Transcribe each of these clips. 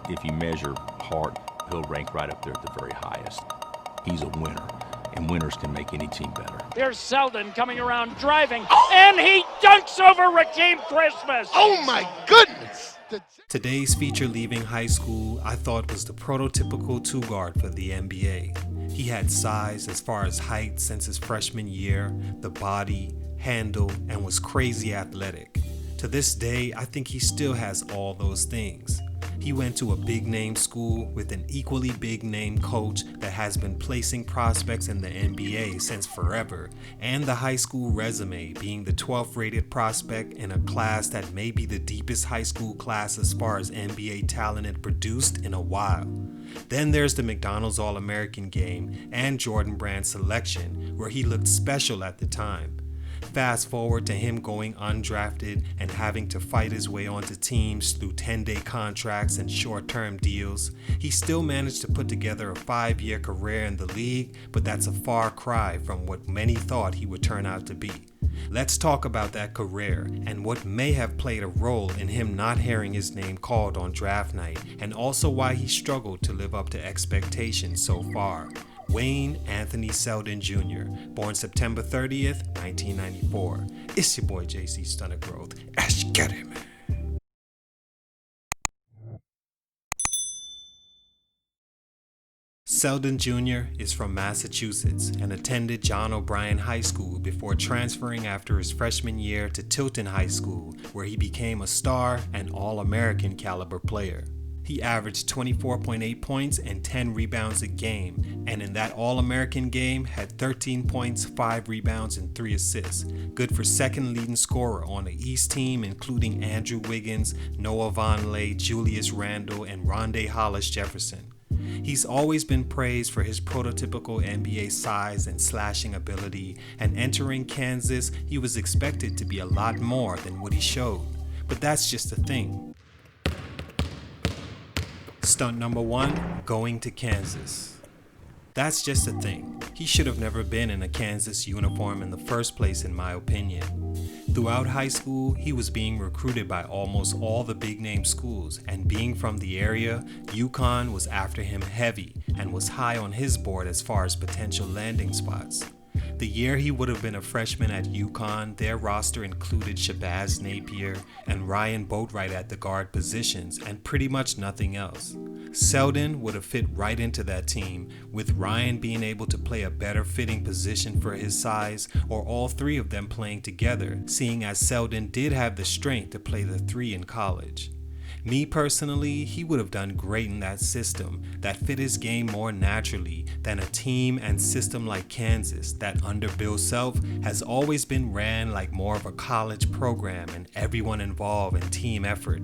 if you measure heart, he'll rank right up there at the very highest. He's a winner, and winners can make any team better. Here's Selden coming around driving, and he dunks over Raheem Christmas. Oh my goodness! Today's feature leaving high school I thought was the prototypical two-guard for the NBA. He had size as far as height since his freshman year, the body, handle, and was crazy athletic. To this day, I think he still has all those things. He went to a big name school with an equally big name coach that has been placing prospects in the NBA since forever, and the high school resume being the 12th rated prospect in a class that may be the deepest high school class as far as NBA talent it produced in a while. Then there's the McDonald's All-American game and Jordan Brand selection, where he looked special at the time. Fast forward to him going undrafted and having to fight his way onto teams through 10-day contracts and short-term deals. He still managed to put together a 5-year career in the league, but that's a far cry from what many thought he would turn out to be. Let's talk about that career and what may have played a role in him not hearing his name called on draft night, and also why he struggled to live up to expectations so far. Wayne Anthony Selden Jr., born September 30th, 1994. It's your boy JC Stunted Growth. Let's get it, man. Selden Jr. is from Massachusetts and attended John O'Brien High School before transferring after his freshman year to Tilton High School, where he became a star and All-American caliber player. He averaged 24.8 points and 10 rebounds a game, and in that All-American game had 13 points, 5 rebounds, and 3 assists. Good for second leading scorer on the East team, including Andrew Wiggins, Noah Vonleh, Julius Randle, and Rondae Hollis Jefferson. He's always been praised for his prototypical NBA size and slashing ability, and entering Kansas, he was expected to be a lot more than what he showed. But that's just the thing. Stunt number 1, going to Kansas. That's just the thing. He should have never been in a Kansas uniform in the first place, in my opinion. Throughout high school, he was being recruited by almost all the big name schools, and being from the area, UConn was after him heavy and was high on his board as far as potential landing spots. The year he would have been a freshman at UConn, their roster included Shabazz Napier and Ryan Boatwright at the guard positions, and pretty much nothing else. Selden would have fit right into that team, with Ryan being able to play a better fitting position for his size, or all three of them playing together, seeing as Selden did have the strength to play the 3 in college. Me personally, he would have done great in that system that fit his game more naturally than a team and system like Kansas that under Bill Self has always been ran like more of a college program and everyone involved in team effort.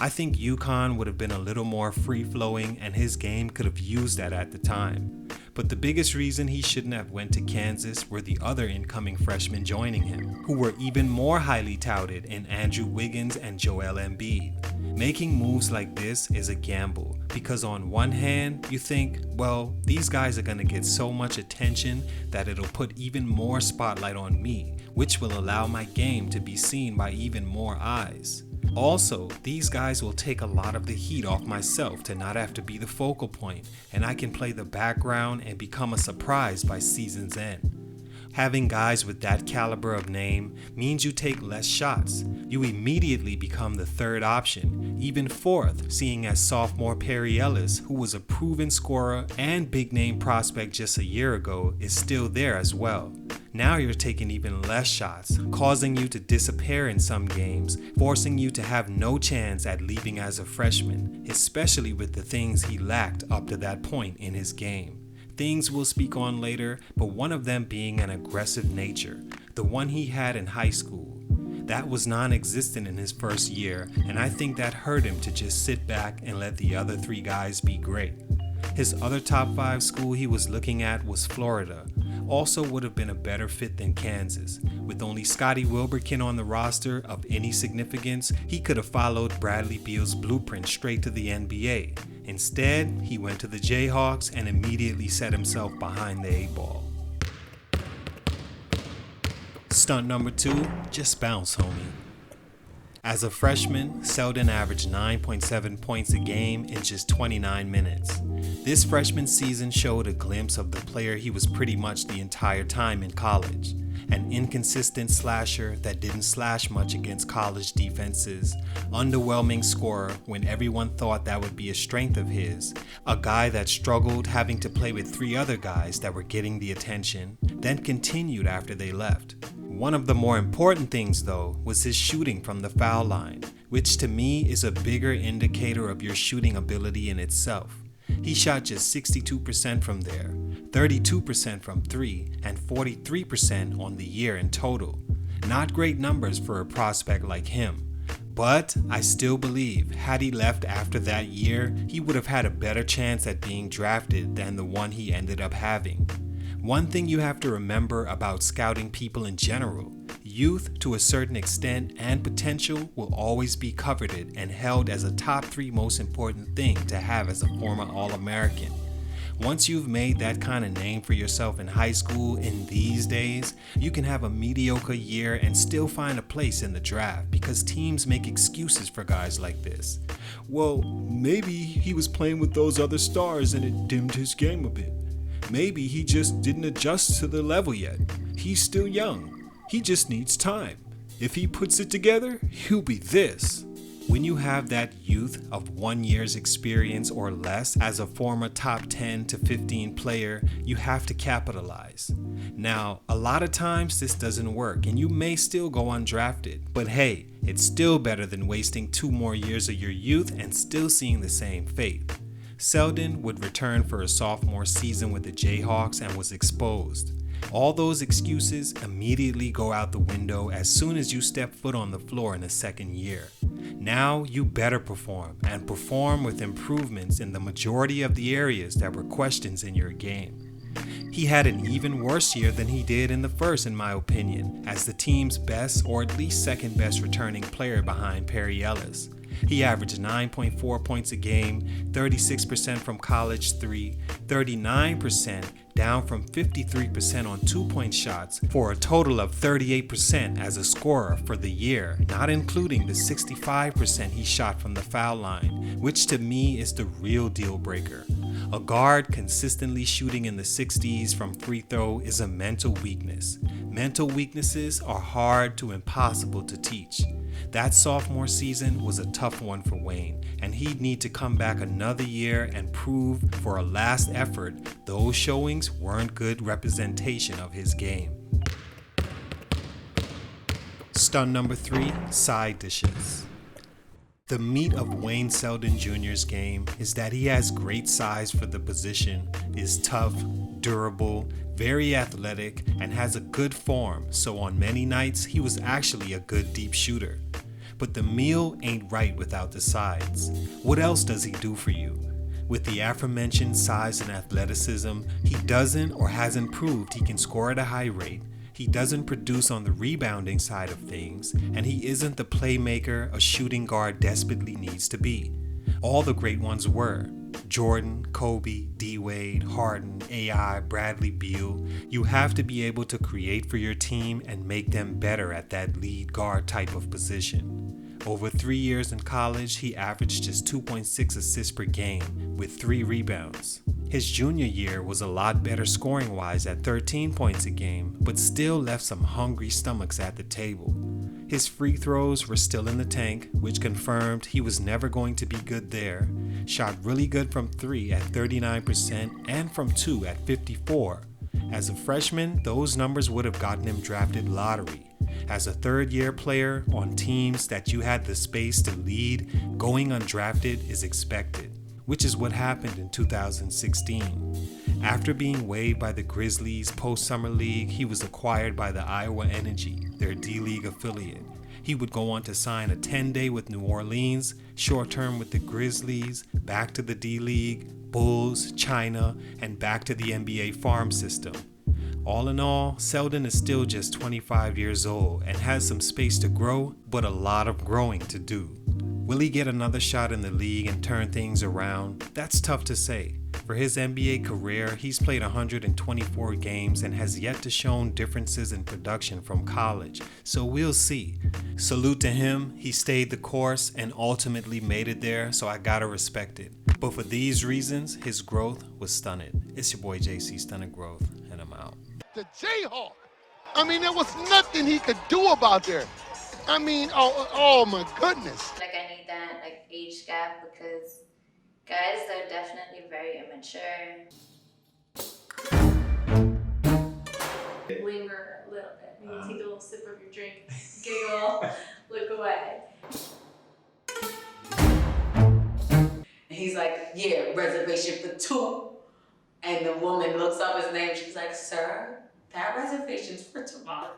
I think UConn would have been a little more free-flowing and his game could have used that at the time. But the biggest reason he shouldn't have went to Kansas were the other incoming freshmen joining him, who were even more highly touted in Andrew Wiggins and Joel Embiid. Making moves like this is a gamble, because on one hand, you think, well, these guys are going to get so much attention that it'll put even more spotlight on me, which will allow my game to be seen by even more eyes. Also, these guys will take a lot of the heat off myself to not have to be the focal point, and I can play the background and become a surprise by season's end. Having guys with that caliber of name means you take less shots. You immediately become the third option, even fourth, seeing as sophomore Perry Ellis, who was a proven scorer and big name prospect just a year ago, is still there as well. Now you're taking even less shots, causing you to disappear in some games, forcing you to have no chance at leaving as a freshman, especially with the things he lacked up to that point in his game. Things we'll speak on later, but one of them being an aggressive nature, the one he had in high school. That was non-existent in his first year, and I think that hurt him to just sit back and let the other 3 guys be great. His other top 5 school he was looking at was Florida. Also would have been a better fit than Kansas. With only Scottie Wilbekin on the roster of any significance, he could have followed Bradley Beal's blueprint straight to the NBA. Instead, he went to the Jayhawks and immediately set himself behind the 8-ball. Stunt number 2, just bounce, homie. As a freshman, Selden averaged 9.7 points a game in just 29 minutes. This freshman season showed a glimpse of the player he was pretty much the entire time in college. An inconsistent slasher that didn't slash much against college defenses, underwhelming scorer when everyone thought that would be a strength of his, a guy that struggled having to play with 3 other guys that were getting the attention, then continued after they left. One of the more important things, though, was his shooting from the foul line, which to me is a bigger indicator of your shooting ability in itself. He shot just 62% from there, 32% from 3, and 43% on the year in total. Not great numbers for a prospect like him. But I still believe, had he left after that year, he would have had a better chance at being drafted than the one he ended up having. One thing you have to remember about scouting people in general, youth to a certain extent and potential will always be coveted and held as a top 3 most important thing to have as a former All-American. Once you've made that kind of name for yourself in high school in these days, you can have a mediocre year and still find a place in the draft because teams make excuses for guys like this. Well, maybe he was playing with those other stars and it dimmed his game a bit. Maybe he just didn't adjust to the level yet. He's still young. He just needs time. If he puts it together, he'll be this. When you have that youth of 1 year's experience or less as a former top 10 to 15 player, you have to capitalize. Now, a lot of times this doesn't work and you may still go undrafted, but hey, it's still better than wasting 2 more years of your youth and still seeing the same fate. Selden would return for a sophomore season with the Jayhawks and was exposed. All those excuses immediately go out the window as soon as you step foot on the floor in the second year. Now you better perform, and perform with improvements in the majority of the areas that were questions in your game. He had an even worse year than he did in the first, in my opinion, as the team's best or at least second best returning player behind Perry Ellis. He averaged 9.4 points a game, 36% from college 3, 39% down from 53% on 2-point shots, for a total of 38% as a scorer for the year, not including the 65% he shot from the foul line, which to me is the real deal breaker. A guard consistently shooting in the 60s from free throw is a mental weakness. Mental weaknesses are hard to impossible to teach. That sophomore season was a tough one for Wayne, and he'd need to come back another year and prove for a last effort those showings weren't good representation of his game. Stunt number 3, side dishes. The meat of Wayne Selden Jr.'s game is that he has great size for the position, is tough, durable, very athletic, and has a good form, so on many nights he was actually a good deep shooter. But the meal ain't right without the sides. What else does he do for you? With the aforementioned size and athleticism, he doesn't or hasn't proved he can score at a high rate. He doesn't produce on the rebounding side of things, and he isn't the playmaker a shooting guard desperately needs to be. All the great ones were. Jordan, Kobe, D-Wade, Harden, AI, Bradley Beal. You have to be able to create for your team and make them better at that lead guard type of position. Over 3 years in college, he averaged just 2.6 assists per game with 3 rebounds. His junior year was a lot better scoring-wise at 13 points a game, but still left some hungry stomachs at the table. His free throws were still in the tank, which confirmed he was never going to be good there. Shot really good from 3 at 39% and from 2 at 54%. As a freshman, those numbers would have gotten him drafted lottery. As a third-year player on teams that you had the space to lead, going undrafted is expected, which is what happened in 2016. After being waived by the Grizzlies post-Summer League, he was acquired by the Iowa Energy, their D-League affiliate. He would go on to sign a 10-day with New Orleans, short-term with the Grizzlies, back to the D-League, Bulls, China, and back to the NBA farm system. All in all, Selden is still just 25 years old and has some space to grow, but a lot of growing to do. Will he get another shot in the league and turn things around? That's tough to say. For his NBA career, he's played 124 games and has yet to show differences in production from college, so we'll see. Salute to him, he stayed the course and ultimately made it there, so I gotta respect it. But for these reasons, his growth was stunted. It's your boy JC, Stunted Growth, and I'm out. The Jayhawk. I mean, there was nothing he could do about there. I mean, oh my goodness. Like I need that age gap because guys are definitely very immature. Linger a little bit. Maybe take a little sip of your drink, giggle, look away. And he's like, yeah, reservation for 2. And the woman looks up his name. She's like, sir, that reservation's for tomorrow.